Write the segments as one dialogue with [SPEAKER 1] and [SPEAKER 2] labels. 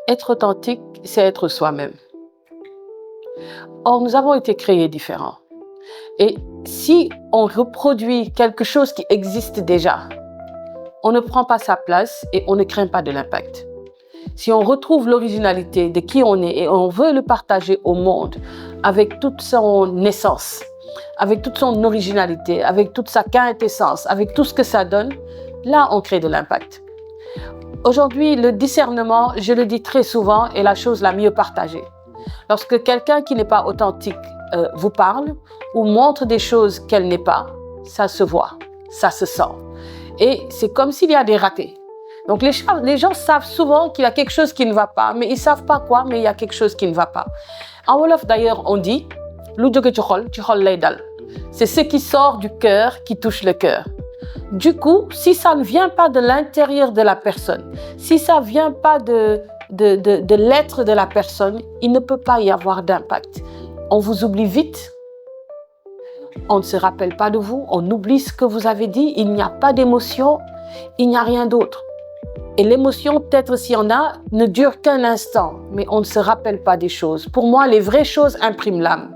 [SPEAKER 1] Être authentique, c'est être soi-même. Or, nous avons été créés différents. Et si on reproduit quelque chose qui existe déjà, on ne prend pas sa place et on ne craint pas de l'impact. Si on retrouve l'originalité de qui on est et on veut le partager au monde avec toute son essence, avec toute son originalité, avec toute sa quintessence, avec tout ce que ça donne, là, on crée de l'impact. Aujourd'hui, le discernement, je le dis très souvent, est la chose la mieux partagée. Lorsque quelqu'un qui n'est pas authentique vous parle ou montre des choses qu'elle n'est pas, ça se voit, ça se sent. Et c'est comme s'il y a des ratés. Donc les gens savent souvent qu'il y a quelque chose qui ne va pas, mais ils ne savent pas quoi, mais il y a quelque chose qui ne va pas. En Wolof d'ailleurs, on dit « Lu jóge ci xol lay dal ». C'est ce qui sort du cœur qui touche le cœur. Du coup, si ça ne vient pas de l'intérieur de la personne, si ça ne vient pas de l'être de la personne, il ne peut pas y avoir d'impact. On vous oublie vite, on ne se rappelle pas de vous, on oublie ce que vous avez dit, il n'y a pas d'émotion, il n'y a rien d'autre. Et l'émotion, peut-être s'il y en a, ne dure qu'un instant, mais on ne se rappelle pas des choses. Pour moi, les vraies choses impriment l'âme.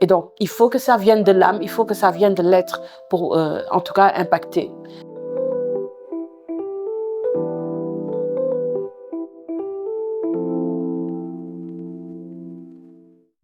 [SPEAKER 1] Et donc, il faut que ça vienne de l'âme, il faut que ça vienne de l'être pour, en tout cas, impacter.